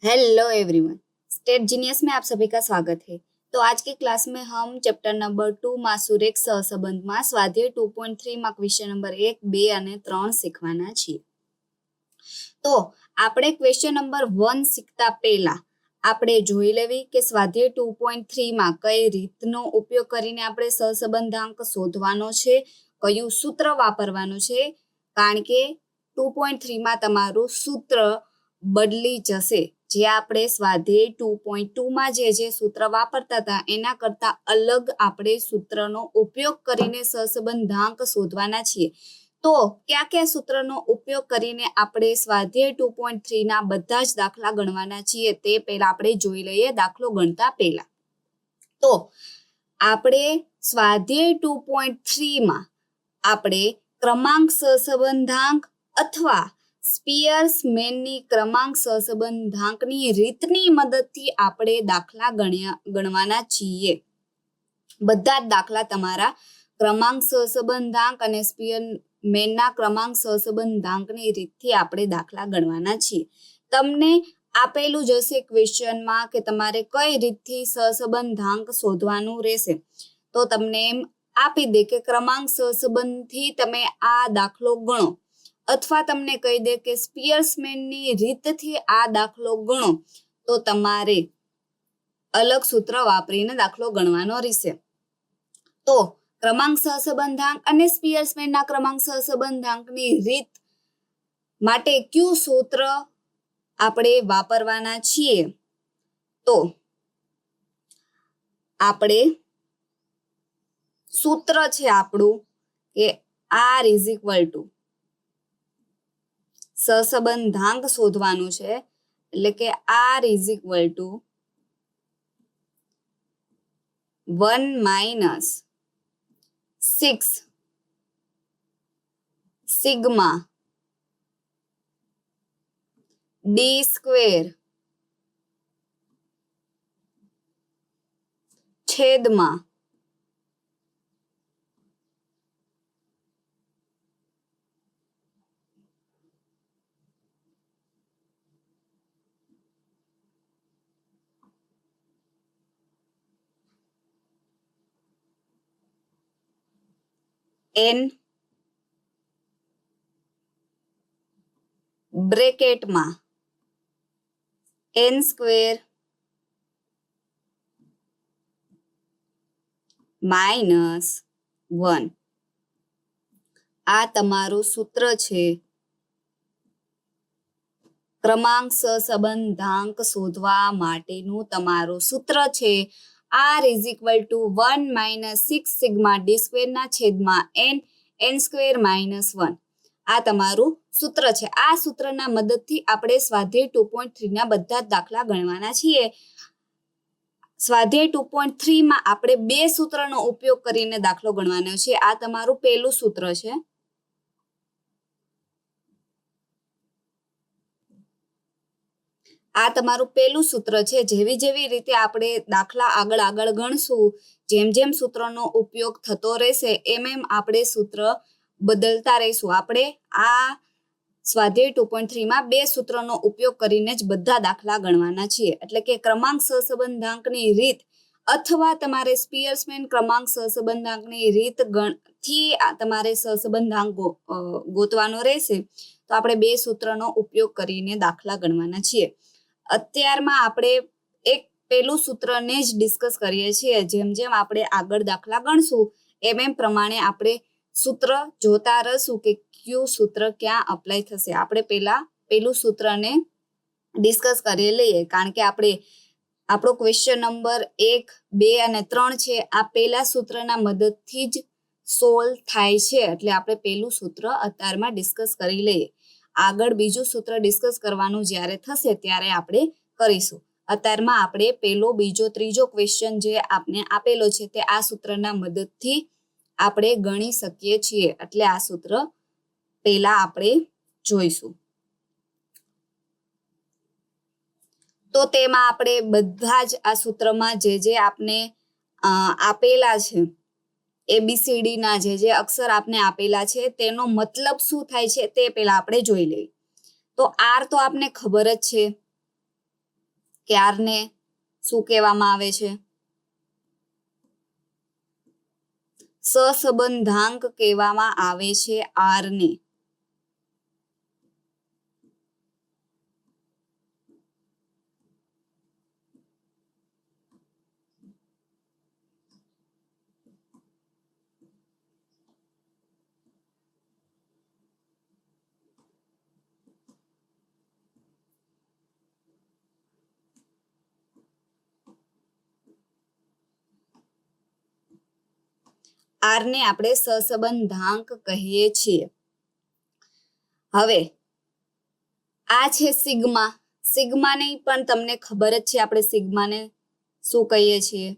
Hello everyone, state genius में आप सभी का स्वागत है। तो आज की क्लास में हम चैप्टर नंबर 2 માં સુરેખ સહસંબંધમાં સ્વાધ્યાય 2.3 માં ક્વેશ્ચન નંબર 1, 2 અને 3 શીખવાના છીએ। તો આપણે ક્વેશ્ચન નંબર 1 શીખતા પહેલા આપણે જોઈ લેવી કે સ્વાધ્યાય 2.3 માં કઈ રીતનો ઉપયોગ કરીને આપણે સહસંબંધાંક શોધવાનો છે, કયું સૂત્ર વાપરવાનું છે, કારણ કે 2.3 માં તમારું સૂત્ર બદલી જશે। જે આપણે સ્વાધ્યાય 2.2 માં જે સૂત્ર વાપરતા હતા એના કરતા અલગ આપણે સૂત્રનો ઉપયોગ કરીને સહસંબંધાંક શોધવાના છીએ। તો કયા કયા સૂત્રનો ઉપયોગ કરીને આપણે સ્વાધ્યાય 2.3 ના બધા જ દાખલા ગણવાના છીએ તે પહેલા આપણે જોઈ લઈએ દાખલો ગણતા પહેલા। તો આપણે સ્વાધ્યાય 2.3 માં આપણે ક્રમાંક સહસંબંધાંક અથવા સ્પિયર્સમેનની ક્રમાંક સહસંબંધાંકની રીતની મદદથી આપણે દાખલા ગણવાના છીએ। બધા જ દાખલા તમારા ક્રમાંક સહસંબંધાંક અને સ્પિયરમેનના ક્રમાંક સહસંબંધાંકની રીતથી આપણે દાખલા ગણવાના છીએ। તમને આપેલું જ હશે ક્વેશ્ચનમાં કે તમારે કઈ રીતથી સહસંબંધાંક શોધવાનું રહેશે। તો તમને એમ આપી દે કે ક્રમાંક સહસંબંધથી તમે આ દાખલો ગણો, અથવા તમને કહી દે કે સ્પિયર્સમેનની રીતથી આ દાખલો ગણો, તો તમારે અલગ સૂત્ર વાપરીને દાખલો ગણવાનો રહેશે। તો ક્રમાંક સહસંબંધાંક અને સ્પિયર્સમેનના ક્રમાંક સહસંબંધાંકની રીત માટે કયું સૂત્ર આપણે વાપરવાના છીએ? તો આપણે સૂત્ર છે આપણું કે R ઇઝ ઇક્વલ ટુ સહસંબંધાંક શોધવાનું છે, એટલે કે R is equal to 1 - 6 sigma D square છેદમાં n બ્રેકેટમાં n સ્ક્વેર -1 આ તમારું સૂત્ર છે ક્રમાંક સહસંબંધાંક શોધવા માટેનું તમારું સૂત્ર છે R is equal to 1 - 6 sigma D સ્ક્વેરના છેદમાં n સ્ક્વેર -1 આ તમારું સૂત્ર છે। આ સૂત્રના મદદથી આપણે સ્વાધ્યાય 2.3 ના બધા જ દાખલા ગણવાના છીએ। સ્વાધ્યાય 2.3 માં આપણે બે સૂત્રનો ઉપયોગ કરીને દાખલો ગણવાનો છે। આ તમારું પહેલું સૂત્ર છે, આ તમારું પહેલું સૂત્ર છે। જેવી જેવી રીતે આપણે દાખલા આગળ ગણશું, જેમ જેમ સૂત્રનો ઉપયોગ થતો રહેશે એમ એમ આપણે સૂત્ર બદલતા રહીશું। આપણે આ સ્વાધ્યાય 2.3 માં બે સૂત્રનો ઉપયોગ કરીને જ બધા દાખલા ગણવાના છીએ, એટલે કે ક્રમાંક સહસંબંધાંકની રીત અથવા તમારે સ્પિયર્સમેન ક્રમાંક સહસંબંધાંકની રીત થી તમારે સહસંબંધાંક ગોતવાનો રહેશે। તો આપણે બે સૂત્રનો ઉપયોગ કરીને દાખલા ગણવાના છીએ। અત્યારમાં આપણે એક પેલું સૂત્રને જ ડિસ્કસ કરીએ છીએ। જેમ જેમ આપણે આગળ દાખલા ગણશું એમ પ્રમાણે આપણે સૂત્ર જોતા રહીશું કે કયું સૂત્ર ક્યાં અપ્લાય થશે। આપણે પેલું સૂત્રને ડિસ્કસ કરી લઈએ, કારણ કે આપણો ક્વેશ્ચન નંબર 1, 2 અને 3 છે આ પેલા સૂત્રના મદદથી જ સોલ્વ થાય છે, એટલે આપણે પેલું સૂત્ર અત્યારમાં ડિસ્કસ કરી લઈએ। આગળ બીજું સૂત્ર ડિસ્કસ કરવાનું જ્યારે થશે ત્યારે આપણે કરીશું। અત્યારમાં આપણે પેલો, બીજો, ત્રીજો ક્વેશ્ચન જે આપને આપેલો છે તે આ સૂત્રના મદદથી આપણે ગણી શકીએ છીએ, એટલે આ સૂત્ર પહેલા આપણે જોઈશું। તો તેમાં આપણે બધા જ આ સૂત્રમાં જે આપને આપેલા છે ABCD ના જે અક્ષર આપને આપેલા છે તેનો મતલબ શું થાય છે તે પહેલા આપણે જોઈ લઈએ। તો R તો આપને ખબર જ છે, કે આરને શું કહેવામાં આવે છે? સહસંબંધાંક કહેવામાં આવે છે આરને. આરને આપણે સહસંબંધાંક કહીએ છીએ. હવે આ છે સિગ્મા. સિગ્માને પણ તમને ખબર જ છે, આપણે સિગ્માને શું કહીએ છીએ?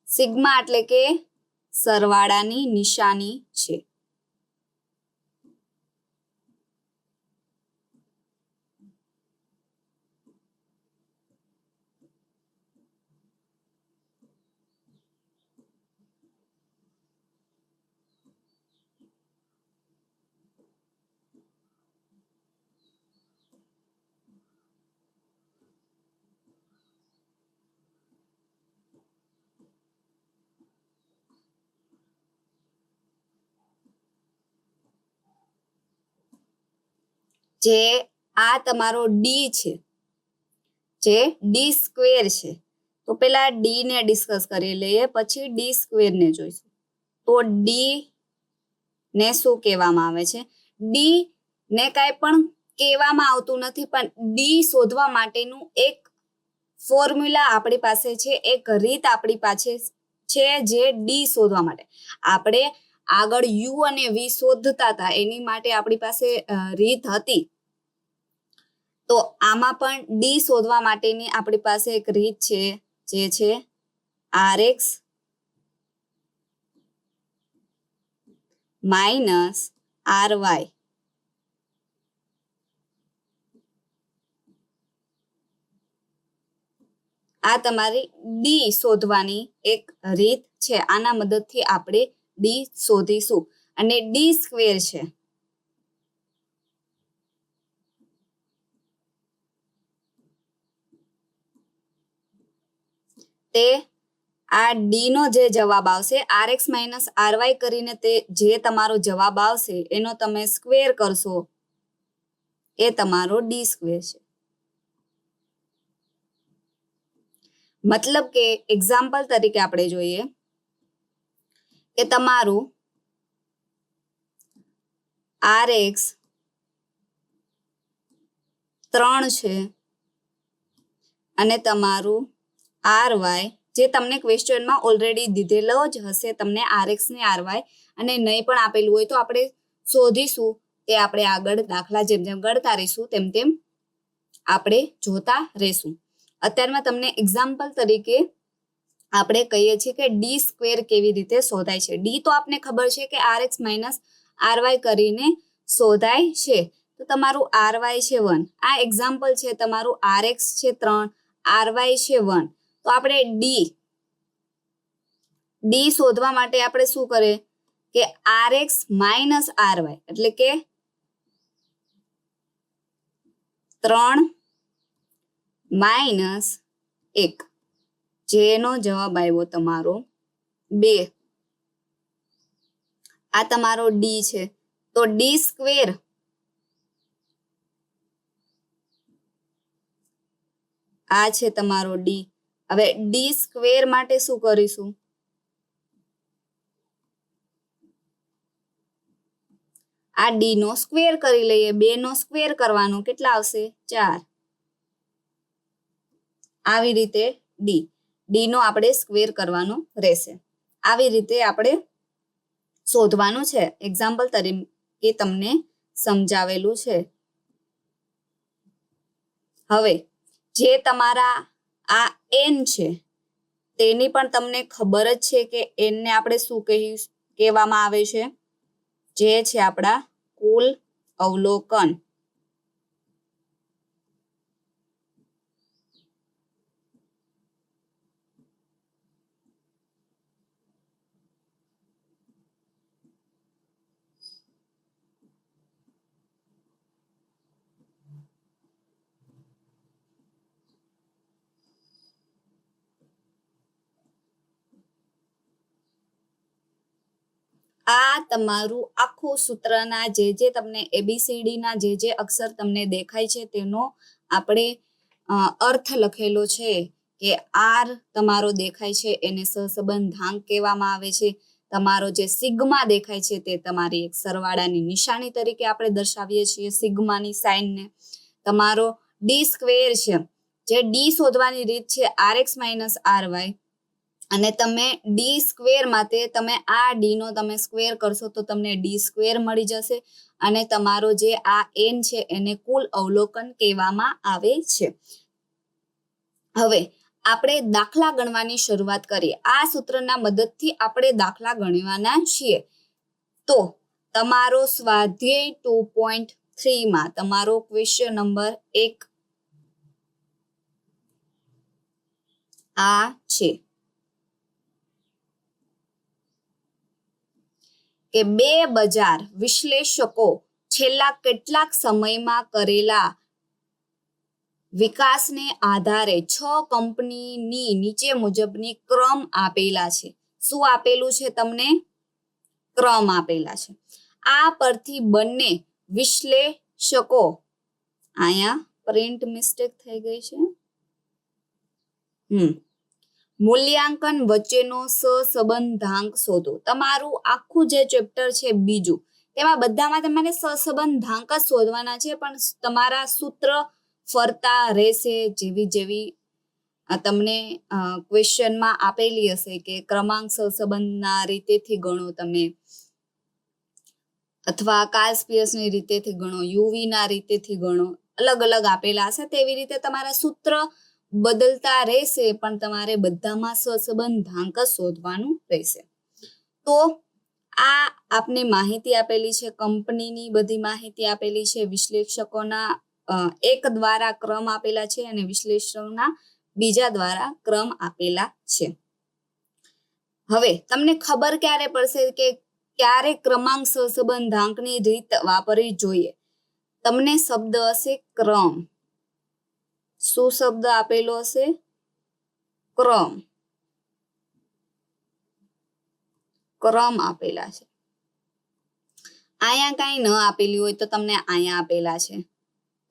સિગ્મા એટલે કે સરવાળાની નિશાની છે. જે આ તમારો ડી છે, જે ડી સ્ક્વેર છે, તો પેલા ડી ને ડિસ્કસ કરી લઈએ, પછી ડી સ્ક્વેર ને જોઈશું. તો ડી ને શું કહેવામાં આવે છે? ડી ને કાંઈ પણ કહેવામાં આવતું નથી, પણ ડી શોધવા માટેનું એક ફોર્મ્યુલા આપણી પાસે છે, એક રીત આપણી પાસે છે, જે ડી શોધવા માટે. આપણે આગળ યુ અને વી શોધતા હતા, એની માટે આપણી પાસે રીત હતી. તો આમાં પણ ડી શોધવા માટેની આપણી પાસે એક રીત છે, જે છે RX માઇનસ RY. આ તમારી ડી શોધવાની એક રીત છે. આના મદદથી આપણે ડી શોધીશું. અને ડી સ્ક્વેર છે, તે આ ડી નો જે જવાબ આવશે, RX માઇનસ RY કરીને તે જે તમારો જવાબ આવશે એનો તમે સ્ક્વેર કરશો, એ તમારો ડી સ્ક્વેર છે. મતલબ કે એક્ઝામ્પલ તરીકે આપણે જોઈએ કે તમારું RX 3 છે અને તમારું RY, જે તમને ક્વેશ્ચનમાં ઓલરેડી દીધેલો જ હશે, તમને RX ને RY, અને નહીં પણ આપેલું હોય તો આપણે શોધીશું. તે આપણે આગળ દાખલા જેમ જેમ ગણતા રહીશું તેમ તેમ આપણે જોતા રહીશું. અત્યારમાં તમને એક્ઝામ્પલ તરીકે આપણે કહીએ છીએ કે ડી સ્ક્વેર કેવી રીતે શોધાય છે. ડી તો આપને ખબર છે કે RX માઇનસ RY કરીને શોધાય છે. તો તમારું RY છે 1, આ એક્ઝામ્પલ છે. તમારું RX છે 3, RY છે 1. તો આપણે ડી શોધવા માટે આપણે શું કરે કે RX માઇનસ RY એટલે કે 3 માઇનસ 1, જેનો જવાબ આવ્યો તમારો 2. આ તમારો ડી છે. તો ડી સ્ક્વેર આ છે તમારો ડી. હવે ડી સ્ક્વેર માટે શું કરીશું? આ ડી નો સ્ક્વેર કરી લઈએ. 2 નો સ્ક્વેર કરવાનો કેટલા આવશે? 4. આવી રીતે ડી નો આપણે સ્ક્વેર કરવાનો રહેશે. આવી રીતે આપણે શોધવાનું છે. એક્ઝામ્પલ તરીકે તમને સમજાવેલું છે. હવે જે તમારા આ એન છે, તેની પણ તમને ખબર જ છે કે એનને આપણે શું કહેવામાં આવે છે? જે છે આપણા કુલ અવલોકન. આ તમારું આખું સૂત્રના જે તમને ABCD ના જે અક્ષર તમને દેખાય છે તેનો આપણે અર્થ લખેલો છે કે આર તમારો દેખાય છે એને સહસંબંધાંક કહેવામાં આવે છે. તમારો જે સિગ્મા દેખાય છે તે તમારી એક સરવાળાની નિશાની તરીકે આપણે દર્શાવીએ છીએ સિગ્માની સાઇનને. તમારો ડી સ્ક્વેર છે, જે ડી શોધવાની રીત છે RX - RY, અને તમે ડી સ્ક્વેર માટે તમે આ ડી નો તમે સ્ક્વેર કરશો તો તમને ડી સ્ક્વેર મળી જશે. અને તમારો જે આ n છે એને કુલ અવલોકન કહેવામાં આવે છે. હવે આપણે દાખલા ગણવાની શરૂઆત કરીએ. આ સૂત્રના મદદથી આપણે દાખલા ગણવાના છીએ. તો તમારો સ્વાધ્યાય 2.3 માં તમારો ક્વેશ્ચન નંબર 1 આ છે કે બે બજાર વિશ્લેષકો છેલ્લા કેટલાક સમયમાં કરેલા વિકાસને આધારે 6 કંપનીની નીચે મુજબની ક્રમ આપેલા છે. શું આપેલું છે તમને? ક્રમ આપેલા છે. આ પરથી બંને વિશ્લેષકો, અહીંયા પ્રિન્ટ મિસ્ટેક થઈ ગઈ છે, મૂલ્યાંકન વચ્ચેનો સહસંબંધાંક શોધો. તમારું આખું જે ચેપ્ટર છે બીજું, તેમાં બધામાં તમારે સહસંબંધાંક જ શોધવાના છે, પણ તમારા સૂત્ર ફરતા રહેશે. જેવી તમને ક્વેશ્ચનમાં આપેલી હશે કે ક્રમાંક સહસંબંધના રીતેથી ગણો તમે, અથવા કાર્લ પિયર્સની રીતેથી ગણો, યુવીના રીતેથી ગણો, અલગ અલગ આપેલા હશે. તેવી રીતે તમારા સૂત્ર બદલતા રહેશે, પણ તમારે બધામાં સહસંબંધાંક જ શોધવાનું રહેશે. તો આ આપને માહિતી આપેલી છે, કંપનીની બધી માહિતી આપેલી છે, વિશ્લેષકોના એક દ્વારા ક્રમ આપેલા છે અને વિશ્લેષકોના બીજા દ્વારા ક્રમ આપેલા છે. હવે તમને ખબર ક્યારે પડશે કે ક્યારે ક્રમાંક સહસંબંધાંકની રીત વાપરવી જોઈએ? તમને શબ્દ હશે ક્રમ. શું શબ્દ આપેલો હશે? ક્રમ. ક્રમ આપેલા છે. અહીંયા કાંઈ ન આપેલી હોય તો તમને અહીંયા આપેલા છે,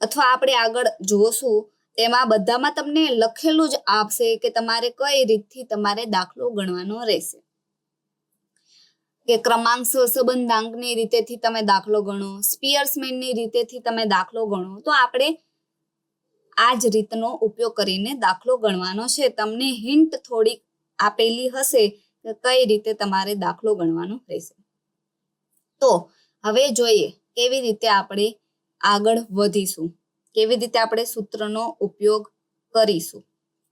અથવા આપણે આગળ જોશું તેમાં બધામાં તમને લખેલું જ આપશે કે તમારે કઈ રીતથી તમારે દાખલો ગણવાનો રહેશે. કે ક્રમાંક સહસંબંધાંકની રીતેથી તમે દાખલો ગણો, સ્પિયર્સમેનની રીતેથી તમે દાખલો ગણો. તો આપણે આ જ રીતનો ઉપયોગ કરીને દાખલો ગણવાનો છે. તમને હિન્ટ થોડીક આપેલી હશે કે કઈ રીતે તમારે દાખલો ગણવાનો રહેશે. તો હવે જોઈએ કેવી રીતે આપણે આગળ વધીશું, કેવી રીતે આપણે સૂત્રનો ઉપયોગ કરીશું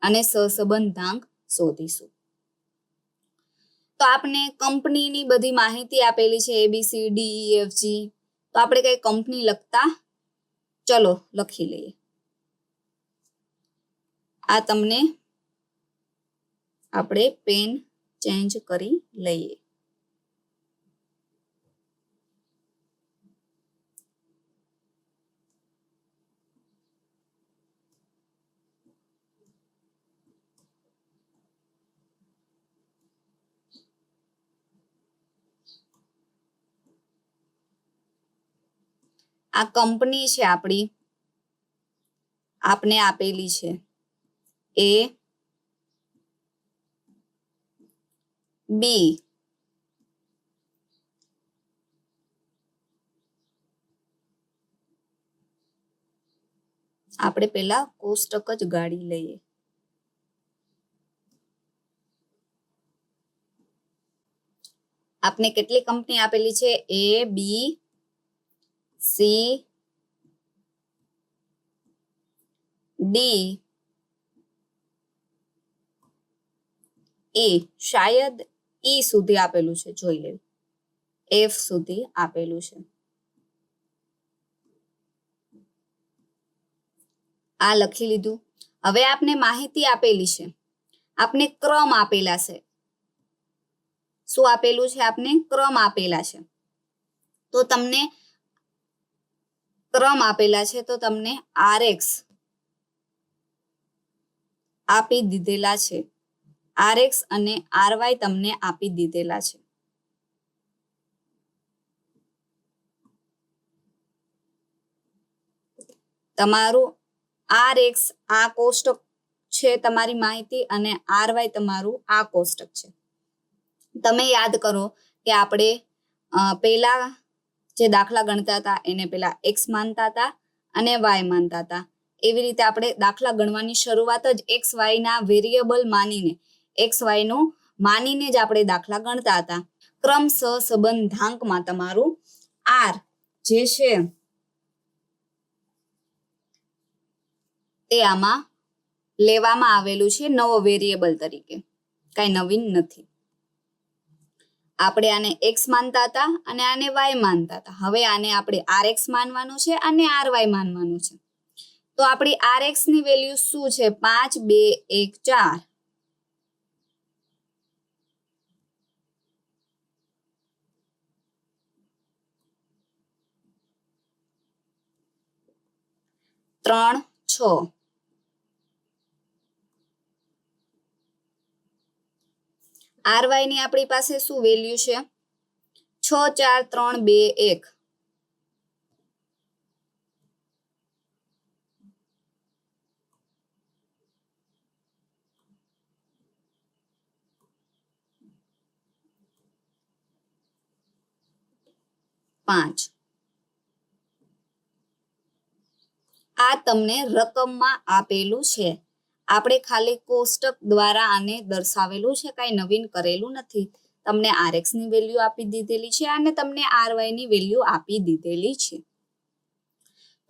અને સહસંબંધાંક શોધીશું. તો આપણે કંપનીની બધી માહિતી આપેલી છે ABCDEFG. તો આપણે કઈ કંપની લખતા, ચલો લખી લઈએ. આ તમને આપણે પેન ચેન્જ કરી લઈએ. આ કંપની છે આપણી, આપને આપેલી છે A, B, આપણે પેલા કોષ્ટક જ ગાળી લઈએ. આપને કેટલી કંપની આપેલી છે? A, B, C, D, E. શાયદ E સુધી આપેલું છે, જોઈ લેવું. F સુધી આપેલું છે. આ લખી લીધું. હવે આપને માહિતી આપેલી છે, આપને ક્રમ આપેલા છે. શું આપેલું છે? આપને ક્રમ આપેલા છે. તો તમને ક્રમ આપેલા છે તો તમને RX આપી દીધેલા છે. RX અને RY તમને આપી દીધેલા છે. તમારું આર એક્સ આ કોષ્ટક છે તમારી માહિતી અને આર વાય તમારું આ કોષ્ટક છે. તમે યાદ કરો કે આપણે પહેલા જે દાખલા ગણતા હતા એને પહેલા એક્સ માનતા હતા અને વાય માનતા હતા. એવી રીતે આપણે દાખલા ગણવાની શરૂઆત જ એક્સ વાયના વેરિયેબલ માનીને એક્સ વાયનું માનીને જ આપણે દાખલા ગણતા હતા. ક્રમ સહસંબંધાંકમાં તમારું આર જે છે તે આમાં લેવામાં આવેલું છે નવો વેરિયેબલ તરીકે, કઈ નવીન નથી. આપણે આને એક્સ માનતા હતા અને આને વાય માનતા હતા. હવે આને આપણે આર એક્સ માનવાનું છે અને આર વાય માનવાનું છે. તો આપણી આર એક્સ ની વેલ્યુ શું છે? 5 2 1 4. ત્રણ 6. આર વાય ની આપણી પાસે શું વેલ્યુ છે? 6 4 3 2 1. પાંચ. આ તમને રકમમાં આપેલું છે. આપણે ખાલી કોષ્ટક દ્વારા આને દર્શાવેલું છે, કાંઈ નવીન કરેલું નથી. તમને આર એક્સ ની વેલ્યુ આપી દીધેલી છે અને તમને આર વાય ની વેલ્યુ આપી દીધેલી છે.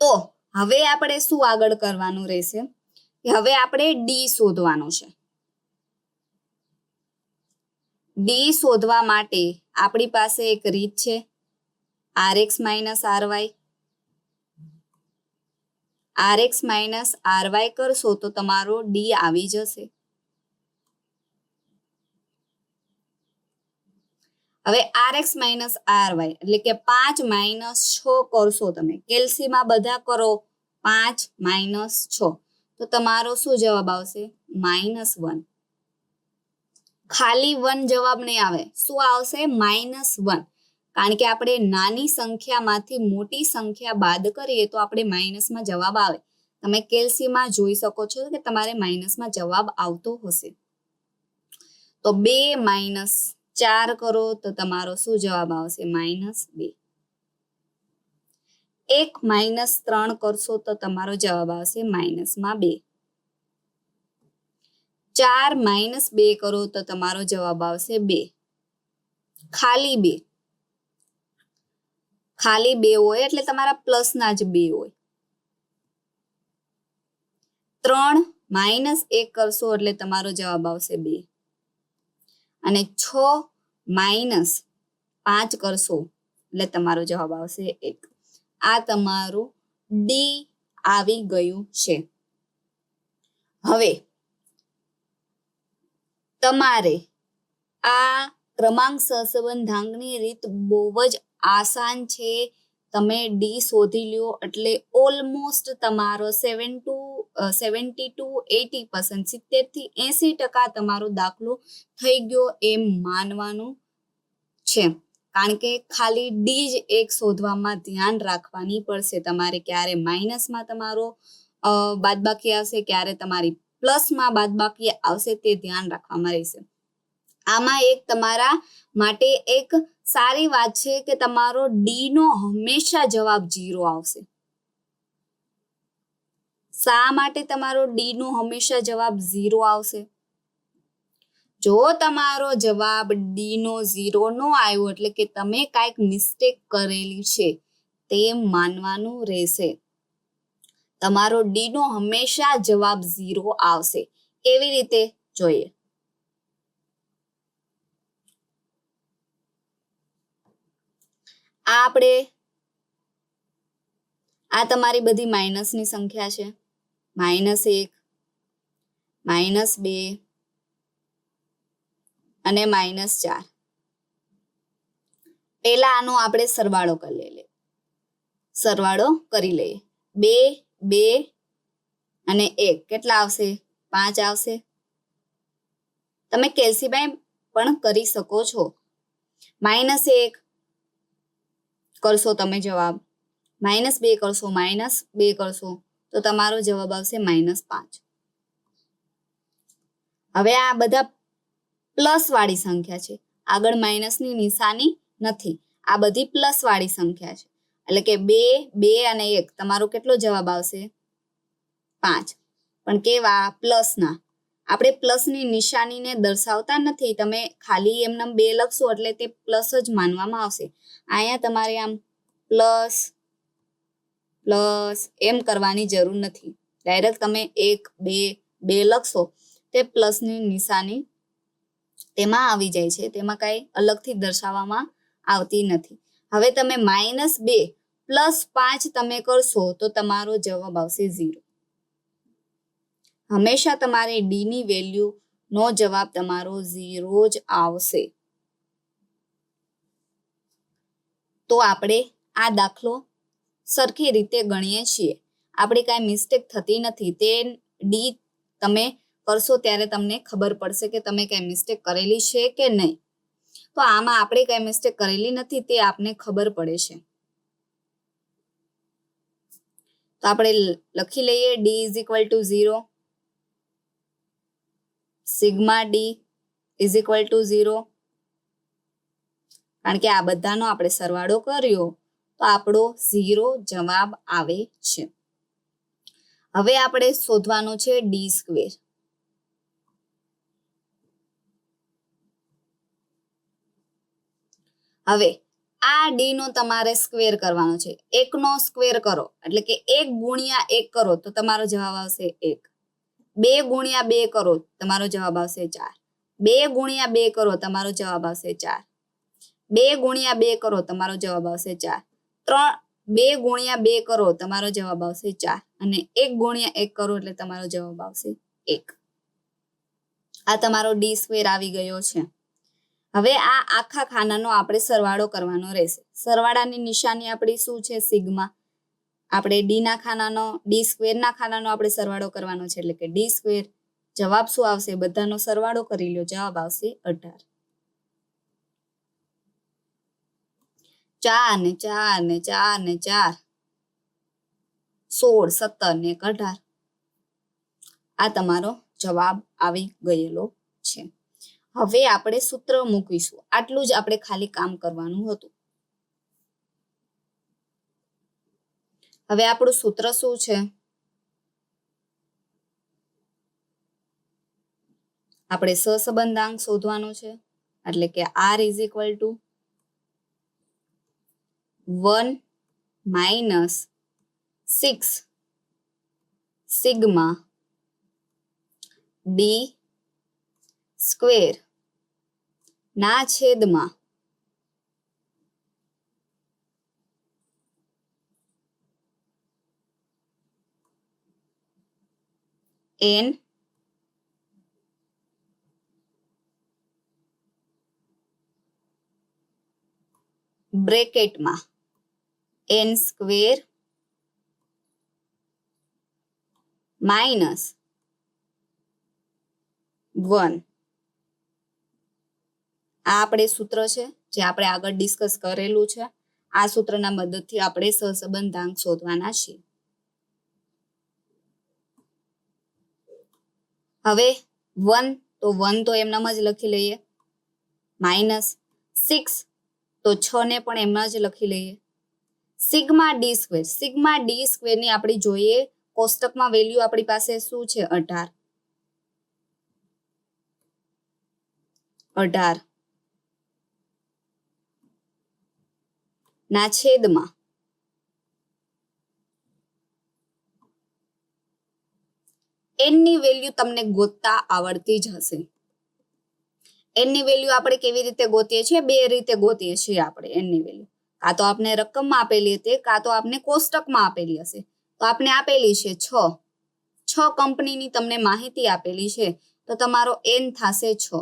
તો હવે આપણે શું આગળ કરવાનું રહેશે? હવે આપણે ડી શોધવાનું છે. ડી શોધવા માટે આપણી પાસે એક રીત છે, r x minus r y. R x minus r y કરશો તો તમારો ડી આવી જશે. હવે r x minus r y એટલે કે 5 માઇનસ 6 કરશો તમે. કેલ્સીમાં બધા કરો 5 માઇનસ 6 તો તમારો શું જવાબ આવશે? -1. ખાલી 1 જવાબ નહીં આવે. શું આવશે? -1. કારણ કે આપણે નાની સંખ્યામાંથી મોટી સંખ્યા બાદ કરીએ તો આપણે માઇનસમાં જવાબ આવે. તમે કેલ્સીમાં જોઈ શકો છો કે તમારે માઇનસમાં જવાબ આવતો હશે. તો 2 માઇનસ 4 કરો તો તમારો શું જવાબ આવશે? -2. 1 માઇનસ 3 કરશો તો તમારો જવાબ આવશે -2. 4 માઇનસ 2 કરો તો તમારો જવાબ આવશે 2. ખાલી 2. ખાલી 2 હોય એટલે તમારા પ્લસના જ 2 હોય. 3 માઇનસ 1 કરશો એટલે તમારો જવાબ આવશે 2. અને 6 માઇનસ 5 કરશો એટલે તમારો જવાબ આવશે 1. આ તમારું ડી આવી ગયું છે. હવે તમારે આ ક્રમાંક સહસંબંધાંકની રીત બહુ જ આસાન છે. તમે ડી શોધી લ્યો એટલે ઓલમોસ્ટ તમારો 70 to 80%, 70 થી 80% તમારો દાખલો થઈ ગયો એમ માનવાનું છે. કારણ કે ખાલી ડી જ એક શોધવામાં ધ્યાન રાખવાની પડશે. તમારે ક્યારે માઇનસમાં તમારો બાદબાકી આવશે, ક્યારે તમારી પ્લસમાં બાદબાકી આવશે તે ધ્યાન રાખવામાં રહેશે. આમાં એક તમારા માટે એક સારી વાત છે કે તમારો ડી નો હંમેશા જવાબ 0 આવશે. શા માટે તમારો ડી નો હંમેશા જવાબ 0 આવશે? જો તમારો જવાબ ડી નો 0 ન આવ્યો એટલે કે તમે કાંઈક મિસ્ટેક કરેલી છે તેમ માનવાનું રહેશે. તમારો ડી નો હંમેશા જવાબ 0 આવશે. કેવી રીતે? જોઈએ. આ તમારી બધી માઇનસની સંખ્યા છે. -1, -2 અને -4. પહેલા આનો આપણે સરવાળો કરી લઈએ. 2 2 અને 1 કેટલા આવશે? 5 આવશે. તમે કેલ્સીમાં પણ કરી શકો છો. -1 કરશો તમે જવાબ, -2 કરશો, -2 કરશો તો તમારો જવાબ આવશે -5. હવે આ બધા પ્લસ વાળી સંખ્યા છે, આગળ માઇનસની નિશાની નથી, આ બધી પ્લસ વાળી સંખ્યા છે, એટલે કે 2, 2 અને 1 તમારો કેટલો જવાબ આવશે? 5. પણ કેવા? પ્લસના. આપણે પ્લસની નિશાનીને દર્શાવતા નથી, તમે ખાલી એમને 2 લખશો એટલે તે પ્લસ જ માનવામાં આવશે. અહીંયા તમારે આમ પ્લસ પ્લસ એમ કરવાની જરૂર નથી, ડાયરેક્ટ તમે 1, 2, 2 લખશો તે પ્લસની નિશાની તેમાં આવી જાય છે, તેમાં કાંઈ અલગથી દર્શાવવામાં આવતી નથી. હવે તમે -2 + 5 તમે કરશો તો તમારો જવાબ આવશે 0. હંમેશા તમારે ડી ની વેલ્યુ નો જવાબ તમારો 0 જ આવશે. તો આપણે આ દાખલો સરખી રીતે ગણીએ છીએ, આપણે કાંઈ મિસ્ટેક થતી નથી. તે ડી તમે કરશો ત્યારે તમને ખબર પડશે કે તમે કાંઈ મિસ્ટેક કરેલી છે કે નહીં. તો આમાં આપણે કાંઈ મિસ્ટેક કરેલી નથી, તે આપને ખબર પડે છે. તો આપણે લખી લઈએ ડી = 0, સિગ્મા ડી = 0, કારણ કે આ બધાનો આપણે સરવાળો કર્યો તો આપણો 0 જવાબ આવે છે. હવે આપણે શોધવાનું છે d². હવે આ ડી નો તમારે સ્ક્વેર કરવાનો છે. 1 નો સ્ક્વેર કરો એટલે કે 1 × 1 કરો તો તમારો જવાબ આવશે 1. 2 × 2 કરો તમારો જવાબ આવશે 4. 2 × 2 કરો તમારો જવાબ આવશે 4. 2 × 2 કરો તમારો જવાબ આવશે 4. 2 × 2 કરો તમારો જવાબ આવશે 4 અને 1 × 1 કરો એટલે તમારો જવાબ આવશે 1. આ તમારો d² આવી ગયો છે. હવે આ આખા ખાનાનો આપણે સરવાળો કરવાનો રહેશે. સરવાળાની નિશાની આપણી શું છે? સિગ્મા. આપણે d² ના ખાનાનો આપણે સરવાળો કરવાનો છે, એટલે કે d². જવાબ શું આવશે? બધાનો સરવાળો કરી લો, જવાબ આવશે 18. 4 ને 4 ને 4 ને 4 16, 17 ને 18. આ તમારો જવાબ આવી ગયેલો છે. હવે આપણે સૂત્ર મૂકીશું, આટલું જ આપણે ખાલી કામ કરવાનું હતું. હવે આપણું સૂત્ર શું છે? આપણે સહસંબંધાંક શોધવાનો છે, એટલે કે R = 1 - 6 સિગ્મા d² ના છેદમાં n બ્રેકેટમાં n² -1. આ આપણે સૂત્ર છે જે આપણે આગળ ડિસ્કસ કરેલું છે. આ સૂત્રના મદદથી આપણે સહસંબંધાંક શોધવાના છીએ. હવે 1 તો એમનામ જ લખી લઈએ, -6 તો 6 ને પણ એમના જ લખી લઈએ. સિગ્મા d² ની આપણે જોઈએ કોષ્ટકમાં વેલ્યુ આપણી પાસે શું છે? 18 ના છેદમાં n ની વેલ્યુ તમને ગોતતા આવડતી જ હશે. n ની વેલ્યુ આપણે કેવી રીતે ગોતીએ છીએ? 2 રીતે ગોતીએ છીએ આપણે n ની વેલ્યુ. કાં તો આપણે રકમમાં આપેલી હતી, કાં તો આપણે કોષ્ટકમાં આપેલી હશે. તો આપણે આપેલી છે 6 કંપનીની તમને માહિતી આપેલી છે, તો તમારો n થશે 6.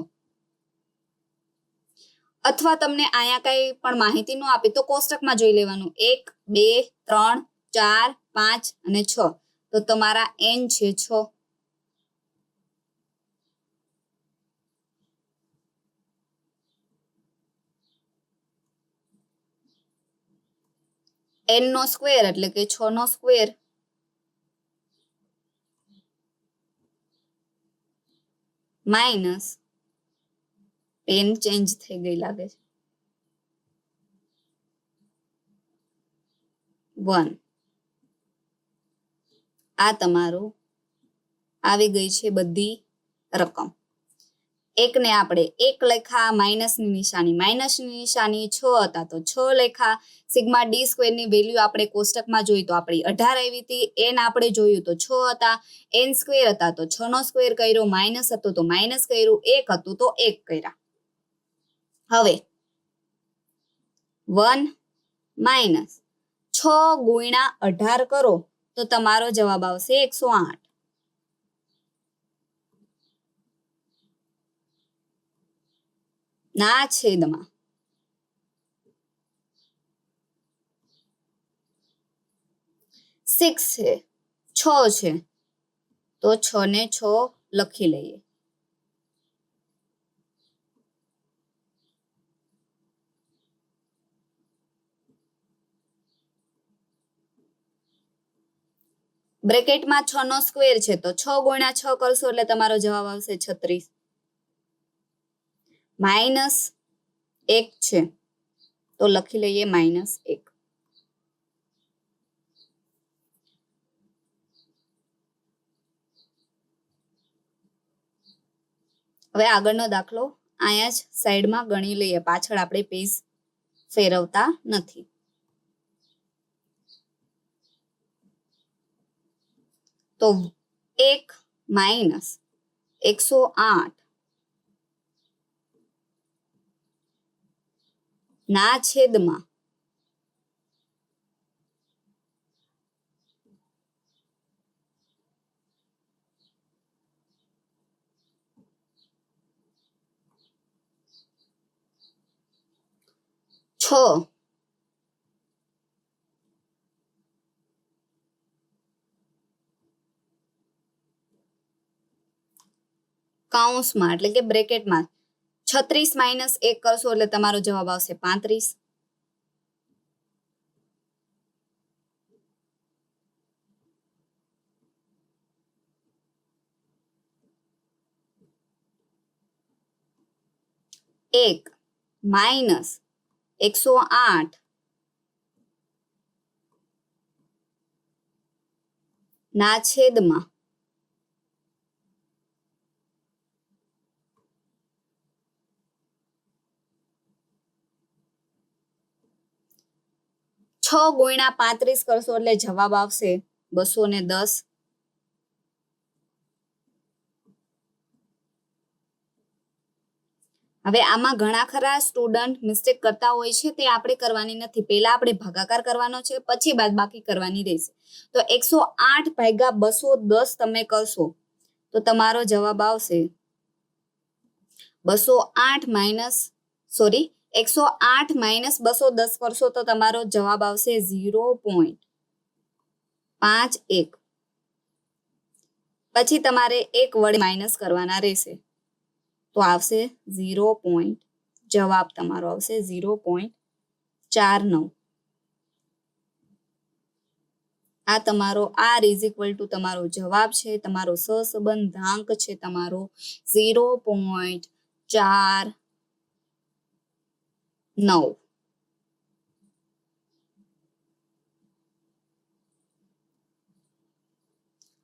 અથવા તમને અહીંયા કઈ પણ માહિતી ન આપે તો કોષ્ટકમાં જોઈ લેવાનું, 1, 2, 3, 4, 5 અને 6, તો તમારા n છે 6. n નો સ્ક્વેર એટલે કે 6 નો સ્ક્વેર માઇનસ, પેન ચેન્જ થઈ ગઈ લાગે છે, 1. આ તમારું આવી ગઈ છે બધી રકમ. એકને આપણે 1 લખ્યા, માઇનસની નિશાની 6 હતા તો 6 લખ્યા. સિગ્મા ડી સ્ક્વેરની વેલ્યુ આપણે કોષ્ટકમાં જોઈ તો આપણી 18 આવી હતી. એન આપણે જોયું તો 6 હતા. એન સ્ક્વેર હતા તો 6 નો સ્ક્વેર કર્યો. માઇનસ હતું તો માઇનસ કર્યું. 1 હતું તો 1 કર્યા. હવે 1 માઇનસ 6 ગુણ્યા 18 કરો તો તમારો જવાબ આવશે 108. ના છેદમાં 6 છે, 6 છે તો 6 ને 6 લખી લઈએ. બ્રેકેટમાં 6 નો સ્ક્વેર છે તો 6 ગુણ્યા 6 કરશો એટલે તમારો જવાબ આવશે 36. માઇનસ 1 છે તો લખી લઈએ -1. હવે આગળનો દાખલો અહીંયા જ સાઈડમાં ગણી લઈએ, પાછળ આપણે પેજ ફેરવતા નથી. તો 1 માઇનસ 108 ના છેદમાં 6 કૌંસમાં એટલે કે બ્રેકેટમાં 36 માઇનસ 1 કરશો એટલે તમારો જવાબ આવશે 35. એક માઇનસ 108 ના છેદમાં 6 ગુણ્યા 35 કરશો એટલે જવાબ આવશે 210. હવે આમાં ઘણા ખરા સ્ટુડન્ટ મિસ્ટેક કરતા હોય છે, તે આપણે કરવાની નથી. પહેલા આપણે ભાગાકાર કરવાનો છે, પછી બાદબાકી કરવાની રહેશે. તો 108 ભાગ્યા 210 તમે કરશો તો તમારો જવાબ આવશે 108 માઇનસ 210 કરશો તો તમારો જવાબ આવશે 0.51. પછી તમારે 1 વડે માઇનસ કરવાના રહેશે તો આવશે 0. જવાબ તમારો આવશે 0.49. આ તમારો R = તમારો જવાબ છે, તમારો સહસંબંધાંક છે તમારો 0.49.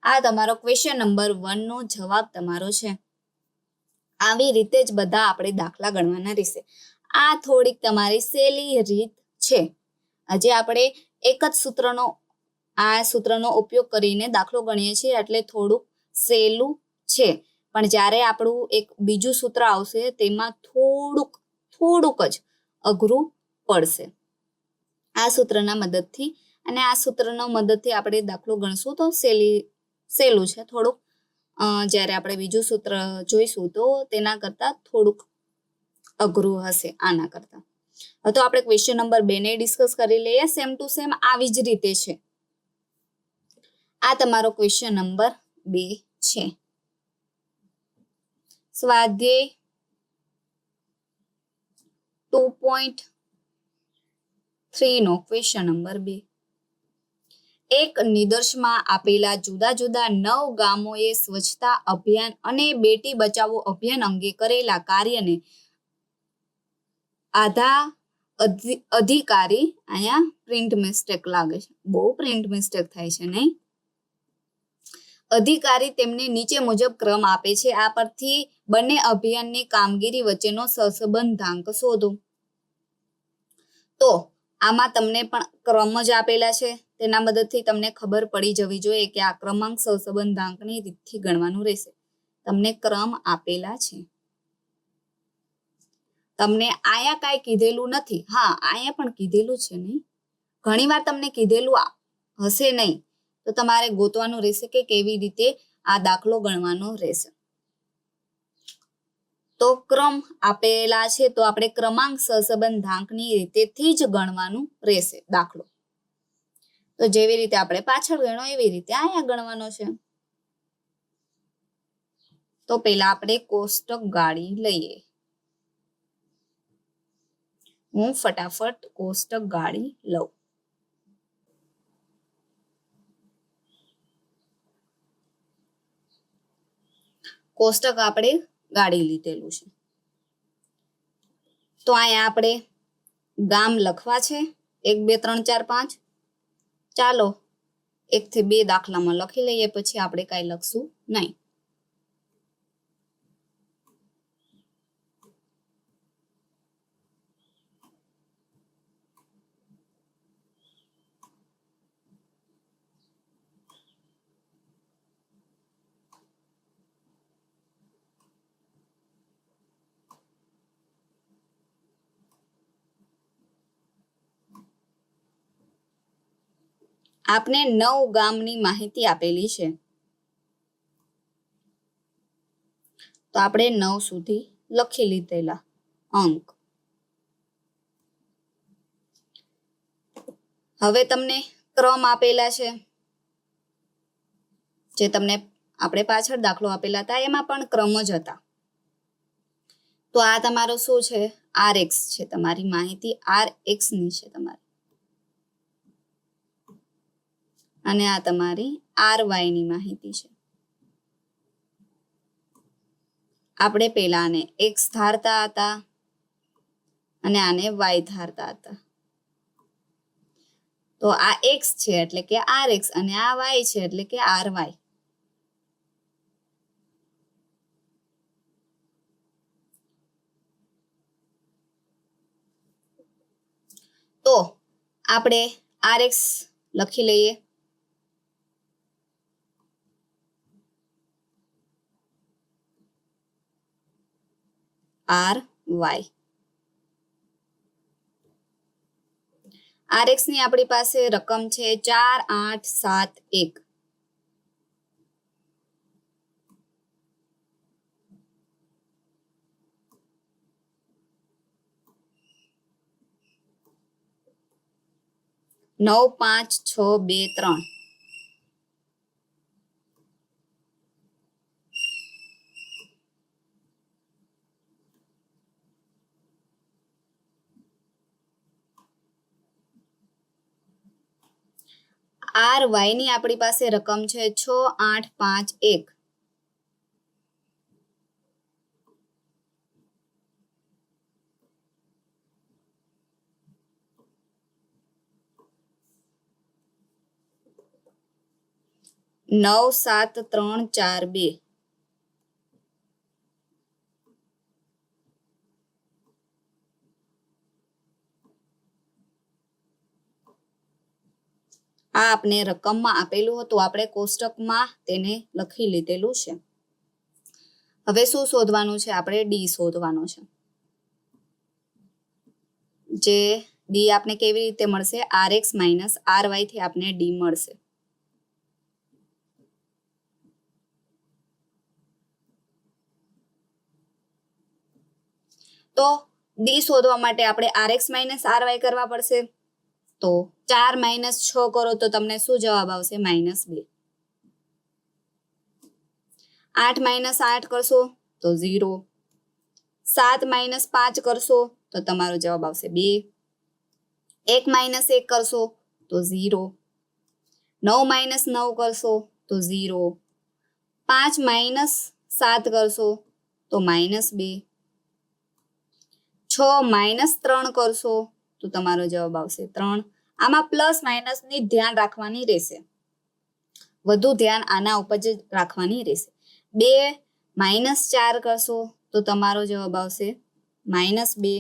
આ તમારો ક્વેશ્ચન નંબર 1 નો જવાબ તમારો છે. આવી રીતે જ બધા આપણે દાખલા ગણવાના રહેશે. આ થોડીક તમારી સહેલી રીત છે. આજે આપણે એક જ સૂત્રનો ઉપયોગ કરીને દાખલો ગણીએ છીએ એટલે થોડુંક સહેલું છે. પણ જ્યારે આપણું એક બીજું સૂત્ર આવશે તેમાં થોડુંક જ અઘરું પડશે. આ સૂત્રના મદદથી અને આ સૂત્રના મદદથી આપણે દાખલો ગણશું તો સહેલું છે થોડુંક. જ્યારે આપણે બીજું સૂત્ર જોઈશું તો તેના કરતાં થોડુંક અઘરું હશે આના કરતાં. તો આપણે ક્વેશ્ચન નંબર 2 ને ડિસ્કસ કરી લઈએ. સેમ ટુ સેમ આવી જ રીતે છે. આ તમારો ક્વેશ્ચન નંબર 2 છે. સ્વાધ્યાય 2.3 નો ક્વેશ્ચન નંબર 2. એક નિદર્શમાં આપેલા જુદા જુદા 9 ગામોએ સ્વચ્છતા અભિયાન અને બેટી બચાવો અભિયાન અંગે કરેલા કાર્યને આધા અધિકારી, અહીંયા પ્રિન્ટ મિસ્ટેક લાગે છે, બહુ પ્રિન્ટ મિસ્ટેક થાય છે નહીં, અધિકારી તેમને નીચે મુજબ ક્રમ આપે છે. આ પરથી બંને અભિયાનની કામગીરી વચ્ચેનો સહસંબંધાંક શોધો. તો આમાં તમને પણ ક્રમ જ આપેલા છે, તેના મદદથી તમને ખબર પડી જવી જોઈએ કે આ ક્રમાંક સહસંબંધાંકની રીતથી ગણવાનું રહેશે. તમને ક્રમ આપેલા છે, તમને આયા કાંઈ કીધેલું નથી. હા, આયા પણ કીધેલું છે નહીં, ઘણીવાર તમને કીધેલું હશે નહીં, તો તમારે ગોતવાનું રહેશે કે કેવી રીતે આ દાખલો ગણવાનો રહેશે. તો ક્રમ આપેલા છે તો આપણે ક્રમાંક સહસંબંધાંકની રીતેથી જ ગણવાનું રહેશે દાખલો. તો જેવી રીતે આપણે પાછળ ગણો એવી રીતે અહીંયા ગણવાનો છે. તો પહેલા આપણે કોષ્ટક ગાળી લઈએ. હું ફટાફટ કોષ્ટક ગાળી લઉં. કોષ્ટક આપણે ગાળી લીધેલું છે. તો અહીંયા આપણે ગામ લખવા છે 1 2 3 4 5. ચાલો 1 થી 2 દાખલામાં લખી લઈએ, પછી આપણે કાંઈ લખશું નહીં. આપને 9 ગામની માહિતી આપેલી છે, તો આપણે 9 સુધી લખી લીધેલા અંક. હવે તમને ક્રમ આપેલા છે, જે તમને આપણે પાછળ દાખલો આપેલા હતા એમાં પણ ક્રમ જ હતા. તો આ તમારો શું છે? RX છે, તમારી માહિતી RX ની છે તમારી, અને આ તમારી RY ની માહિતી છે. આપણે પહેલા આને X ધારતા હતા અને આને Y ધારતા હતા. તો આ X છે એટલે કે RX અને આ Y છે એટલે કે RY. તો આપણે RX લખી લઈએ. RY. RX ની આપણી પાસે રકમ છે 4871. નવ 5 6 2 3. RY ની આપણી પાસે રકમ છે 6851. નવ 7 3 4 2. આ આપણે રકમમાં આપેલું હતું, આપણે કોષ્ટકમાં તેને લખી લીધેલું છે. હવે શું શોધવાનું છે? આપણે ડી શોધવાનો છે. જે ડી આપણે કેવી રીતે મળશે? RX માઇનસ RY થી આપણે ડી મળશે. તો ડી શોધવા માટે આપણે RX માઇનસ RY કરવા પડશે. તો 4 માઇનસ 6 કરો તો તમને શું જવાબ આવશે? -2. 8 માઇનસ 8 કરશો તો 0. 7 માઇનસ 5 કરશો તો તમારો જવાબ આવશે 2. 1 માઇનસ 1 કરશો તો 0. 9 - 9 કરશો તો 0, 5 - 7 કરશો તો -2, 6 - 3 કરશો તો તમારો જવાબ આવશે 3. આમાં પ્લસ માઇનસની ધ્યાન રાખવાની રહેશે, વધુ ધ્યાન આના ઉપર જ રાખવાની રહેશે. 2 - 4 કરશો તો તમારો જવાબ આવશે -2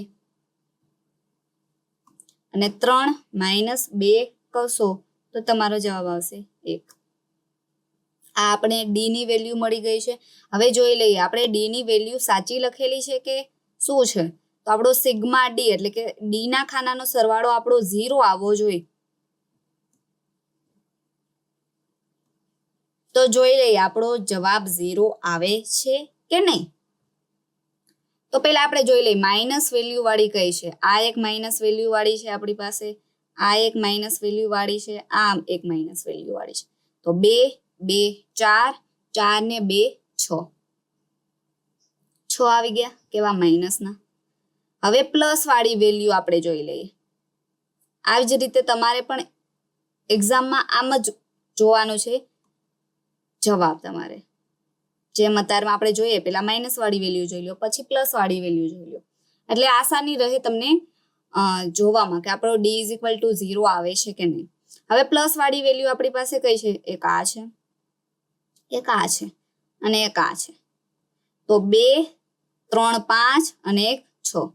અને 3 - 2 કરશો તો તમારો જવાબ આવશે 1. આ આપણે ડી ની વેલ્યુ મળી ગઈ છે. હવે જોઈ લઈએ આપણે ડી ની વેલ્યુ સાચી લખેલી છે કે શું છે. તો આપણો સિગ્મા ડી એટલે કે ડી ના ખાનાનો સરવાળો આપણો 0 આવવો જોઈએ. તો જોઈ લઈએ આપણો જવાબ 0 આવે છે કે નહીં. તો પહેલા આપણે જોઈ લઈએ માઇનસ વેલ્યુ વાળી કઈ છે. આ એક માઇનસ વેલ્યુ વાળી છે આપણી પાસે, આ એક માઇનસ વેલ્યુ વાળી છે, આ એક માઇનસ વેલ્યુ વાળી છે. તો 2 2 4, 4 ને 2 6, 6 આવી ગયા કેવા માઇનસના. હવે પ્લસ વાળી વેલ્યુ આપણે જોઈ લઈએ. આવી જ રીતે તમારે પણ એક્ઝામમાં આમ જ જોવાનું છે જવાબ તમારે. જેમ અત્યારમાં આપણે જોઈએ પેલા માઇનસ વાળી વેલ્યુ જોઈ લો, પછી પ્લસ વાળી વેલ્યુ જોઈ લો, એટલે આસાની રહે તમને જોવામાં કે આપણો ડી ઇઝ ઇક્વલ ટુ 0 આવે છે કે નહીં. હવે પ્લસ વાળી વેલ્યુ આપણી પાસે કઈ છે? એક આ છે, એક આ છે અને એક આ છે. તો 2 3 5 અને 1 6.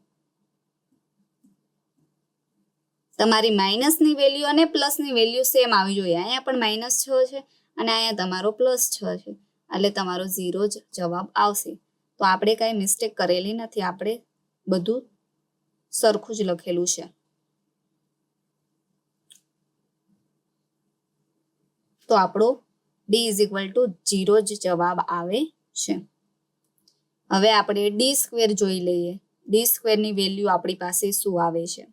તમારી માઇનસની વેલ્યુ અને પ્લસની વેલ્યુ સેમ આવી જોઈએ. અહીંયા પણ -6 છે અને અહીંયા તમારો +6 છે, એટલે તમારો 0 જ જવાબ આવશે. તો આપણે કાંઈ મિસ્ટેક કરેલી નથી, આપણે બધું સરખું જ લખેલું છે. તો આપણો ડી ઇઝ ઇક્વલ ટુ 0 જ જવાબ આવે છે. હવે આપણે ડી સ્ક્વેર જોઈ લઈએ. ડી સ્ક્વેરની વેલ્યુ આપણી પાસે શું આવે છે?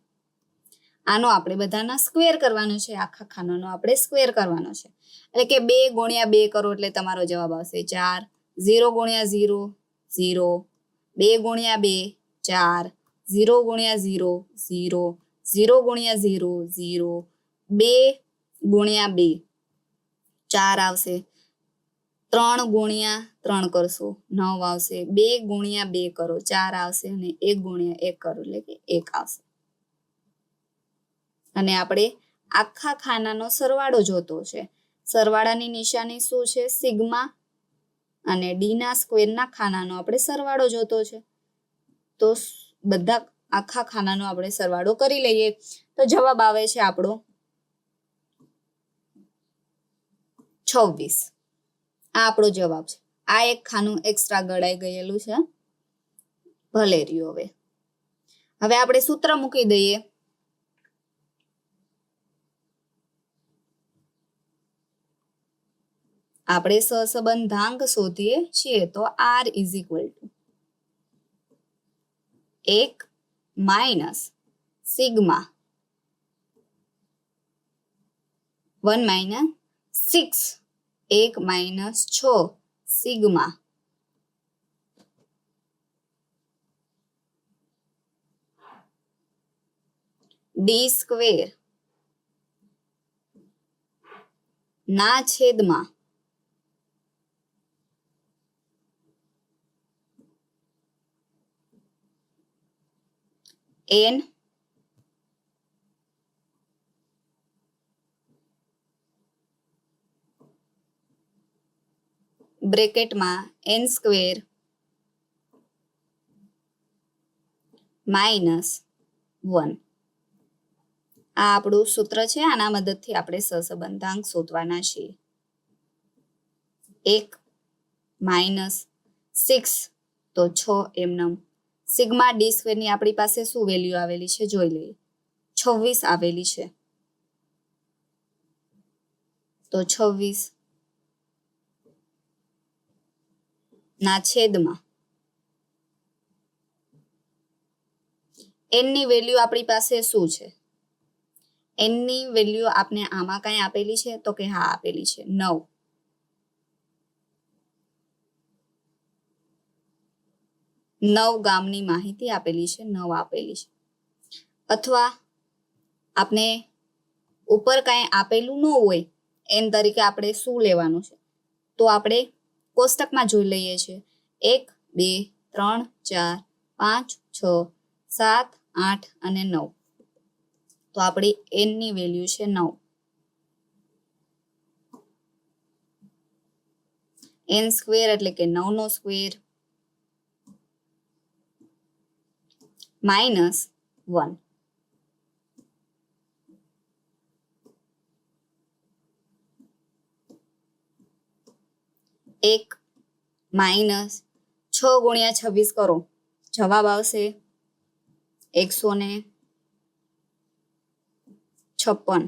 આનો આપણે બધાના સ્ક્વેર કરવાનો છે, આખા ખાનાનો આપણે સ્ક્વેર કરવાનો છે. એટલે કે 2 × 2 કરો એટલે તમારો જવાબ આવશે 4, 0 × 0 0, 2 × 2 4, 0 × 0 0, 0 × 0 0, 2 × 2 4 આવશે, 3 × 3 કરશો 9 આવશે, 2 × 2 કરો 4 આવશે અને 1 × 1 કરો એટલે કે 1 આવશે. અને આપણે આખા ખાનાનો સરવાળો જોતો છે. સરવાળાની નિશાની શું છે? સિગ્મા. અને ડી ના સ્ક્વેરના ખાનાનો આપણે સરવાળો જોતો છે. તો બધા આખા ખાનાનો આપણે સરવાળો કરી લઈએ તો જવાબ આવે છે આપણો 26. આ આપણો જવાબ છે. આ એક ખાનું એક્સ્ટ્રા ગળાઈ ગયેલું છે, ભલે રહ્યું. હવે આપણે સૂત્ર મૂકી દઈએ. આપણે સહસંબંધાંક શોધીએ છીએ તો R is equal to 1 - sigma 1 - 6, 1 - 6 sigma D square ના છેદમાં n બ્રેકેટમાં n સ્ક્વેર -1. આ આપણું સૂત્ર છે. આના મદદથી આપણે સહસંબંધાંક શોધવાના છીએ. 1 - 6 તો 6 એમનેમ. સિગ્મા ડી સ્ક્વેરની આપણી પાસે શું વેલ્યુ આવેલી છે જોઈ લઈએ. 26 આવેલી છે. તો 26 ના છેદમાં n ની વેલ્યુ આપણી પાસે શું છે? n ની વેલ્યુ આપણે આમાં કઈ આપેલી છે? તો કે હા આપેલી છે 9. 9 ગામની માહિતી આપેલી છે, 9 આપેલી છે. અથવા આપણે ઉપર કાંઈ આપેલું ન હોય એન તરીકે આપણે શું લેવાનું છે? તો આપણે કોષ્ટકમાં જોઈ લઈએ છીએ 1 2 3 4 5 6 7 8 અને 9. તો આપણી n ની વેલ્યુ છે 9. n સ્ક્વેર એટલે કે 9 નો સ્ક્વેર માઇનસ 1. એક માઇનસ 6 ગુણ્યા 26 કરો, જવાબ આવશે 156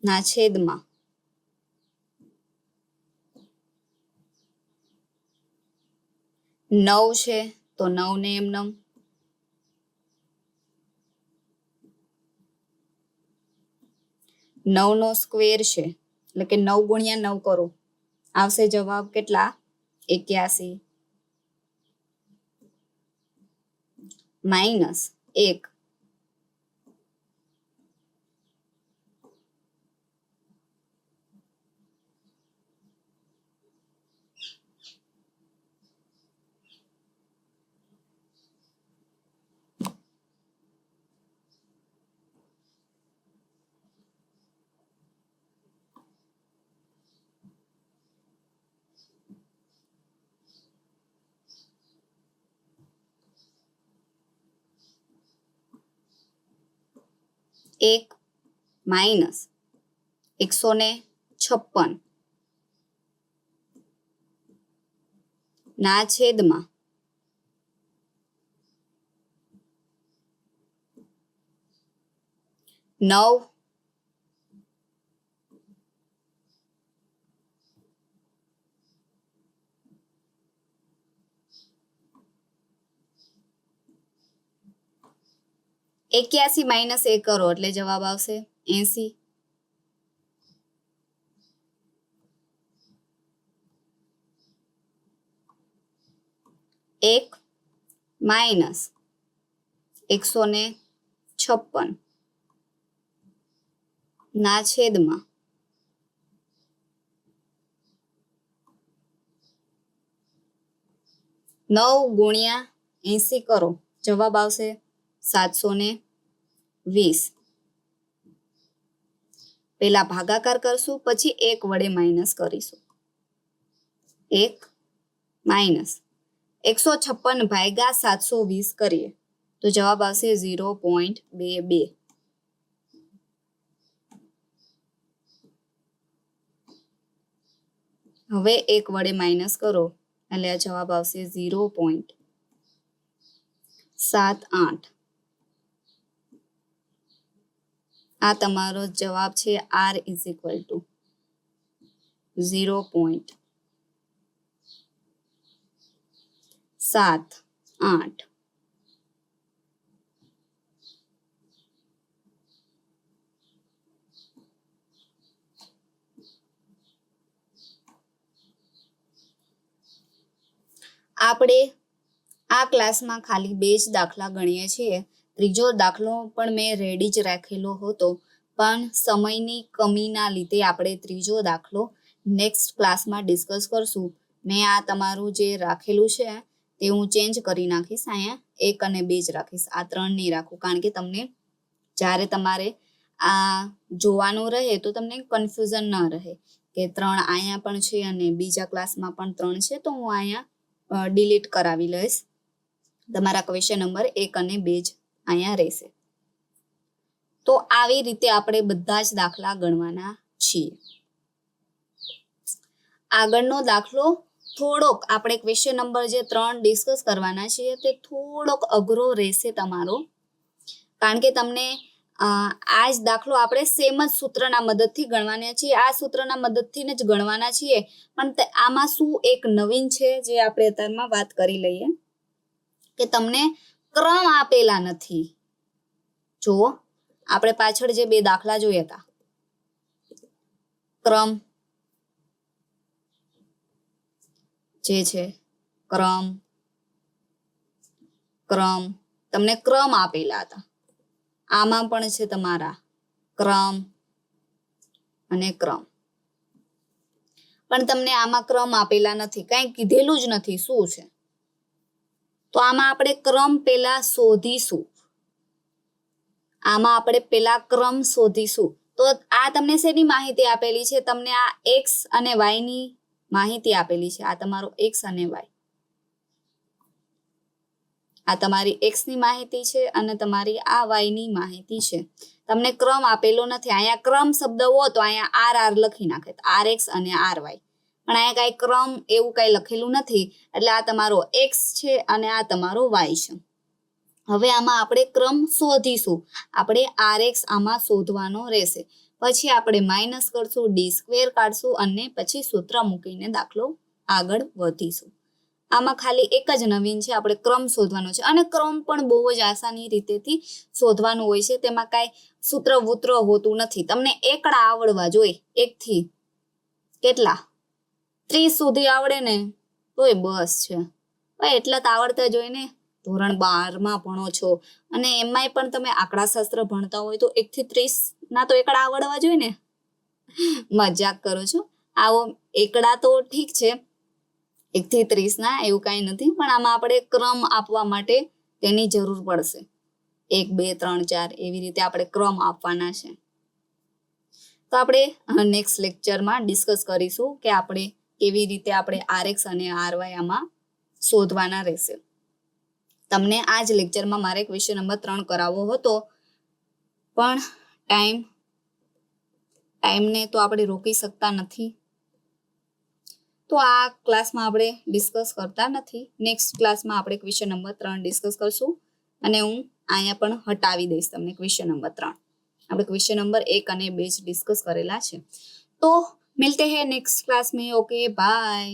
ના છેદમાં 9 છે તો 9 ને એમનેમ 9 નો સ્ક્વેર છે એટલે કે 9 ગુણ્યા 9 કરો, આવશે જવાબ કેટલા? 81 માઇનસ 1. એક માઇનસ 156 ના છેદમાં 9. એક્યાસી માઇનસ 1 કરો એટલે જવાબ આવશે 80. એક માઇનસ 156 ના છેદમાં 9 ગુણ્યા 80 કરો, જવાબ આવશે 720. પહેલા ભાગાકાર કરશું પછી 1 વડે માઇનસ કરીશું. 1 માઇનસ 156 ભાગ્યા 720 કરીએ તો જવાબ આવશે 0.22. હવે 1 વડે માઇનસ કરો એટલે આ જવાબ આવશે 0.78. આ તમારો જવાબ છે. R is equal two 0.78. આપણે આ ક્લાસમાં ખાલી 2 જ દાખલા ગણીએ છીએ. ત્રીજો દાખલો પણ મેં રેડી જ રાખેલો હતો, પણ સમયની કમીના લીધે આપણે ત્રીજો દાખલો નેક્સ્ટ ક્લાસમાં ડિસ્કસ કરશું. મેં આ તમારું જે રાખેલું છે તે હું ચેન્જ કરી નાખીશ. અહીંયા 1 અને 2 જ રાખીશ, આ 3 નહીં રાખું, કારણ કે તમને જ્યારે તમારે આ જોવાનું રહે તો તમને કન્ફ્યુઝન ન રહે કે 3 અહીંયા પણ છે અને બીજા ક્લાસમાં પણ 3 છે, તો હું અહીંયા ડિલીટ કરાવી લઈશ. તમારા ક્વેશ્ચન નંબર 1 અને 2 જ અહીંયા રહેશે. તો આવી રીતે આપણે બધા જ દાખલા ગણવાના છીએ. આગળનો દાખલો થોડોક આપણે ક્વેશ્ચન નંબર જે 3 ડિસ્કસ કરવાના છીએ તે થોડોક અઘરો રહેશે તમારો, કારણ કે તમને આ જ દાખલો આપણે સેમ જ સૂત્રના મદદથી ગણવાના છીએ. આ સૂત્રના મદદથી જ ગણવાના છીએ, પણ આમાં શું એક નવીન છે જે આપણે અત્યારમાં વાત કરી લઈએ કે તમને ક્રમ આપેલા નથી. જુઓ, આપણે પાછળ જે 2 દાખલા જોયા હતા, ક્રમ જે છે, ક્રમ તમને ક્રમ આપેલા હતા. આમાં પણ છે તમારા ક્રમ અને ક્રમ. પણ તમને આમાં ક્રમ આપેલા નથી, કાંઈ કીધેલું જ નથી શું છે. તો આમાં આપણે ક્રમ પેલા શોધીશું. આમાં આપણે પેલા ક્રમ શોધીશું. તો આ તમને શેની માહિતી આપેલી છે? તમને આ એક્સ અને વાય ની માહિતી આપેલી છે. આ તમારો એક્સ અને વાય, આ તમારી એક્સ ની માહિતી છે અને તમારી આ વાય ની માહિતી છે. તમને ક્રમ આપેલો નથી. અહીંયા ક્રમ શબ્દ હો તો અહીંયા આર આર લખી નાખે, આર એક્સ અને આર વાય. પણ અહીંયા કાંઈ ક્રમ એવું કાંઈ લખેલું નથી. એટલે આ તમારો એક્સ છે અને આ તમારો વાય છે. હવે આમાં આપણે ક્રમ શોધીશું. આપણે આર એક્સ આમાં શોધવાનો રહેશે. પછી આપણે માઇનસ કરશું, ડી સ્ક્વેર કાઢશું અને પછી સૂત્ર મૂકીને દાખલો આગળ વધીશું. આમાં ખાલી એક જ નવીન છે, આપણે ક્રમ શોધવાનો છે. અને ક્રમ પણ બહુ જ આસાની રીતેથી શોધવાનું હોય છે. તેમાં કાંઈ સૂત્ર વૂત્ર હોતું નથી. તમને એકડા આવડવા જોઈએ. 1 થી કેટલા 30 સુધી આવડે ને તોય બસ છે. ભાઈ એટલા તો આવડતા જ હોય ને. ધોરણ 12માં ભણો છો અને એમાંય પણ તમે આંકડાશાસ્ત્ર ભણતા હોય તો 1 થી 30 ના તો એકડા આવડવા જોઈએ ને. મજાક કરો છો. આવો એકડા તો ઠીક છે, 1 થી 30 ના એવું કાંઈ નથી. પણ આમાં આપણે ક્રમ આપવા માટે તેની જરૂર પડશે. 1 2 3 4 એવી રીતે આપણે ક્રમ આપવાના છે. તો આપણે નેક્સ્ટ લેક્ચરમાં ડિસ્કસ કરીશું કે આપણે કેવી રીતે આપણે આર એક્સ અને આર વાય આમાં શોધવાના રહેશે. તમને આ જ લેક્ચરમાં મારે ક્વેશ્ચન નંબર 3 કરાવવો હતો, પણ ટાઈમને તો આપણે રોકી શકતા નથી. તો આ ક્લાસમાં આપણે ડિસ્કસ કરતા નથી. નેક્સ્ટ ક્લાસમાં આપણે ક્વેશ્ચન નંબર 3 ડિસ્કસ કરશું અને હું અહીંયા પણ હટાવી દઈશ તમને ક્વેશ્ચન નંબર 3. આપણે ક્વેશ્ચન નંબર 1 અને 2 જ ડિસ્કસ કરેલા છે. તો મિલતે હૈ નેક્સ્ટ ક્લાસ में. Okay bye.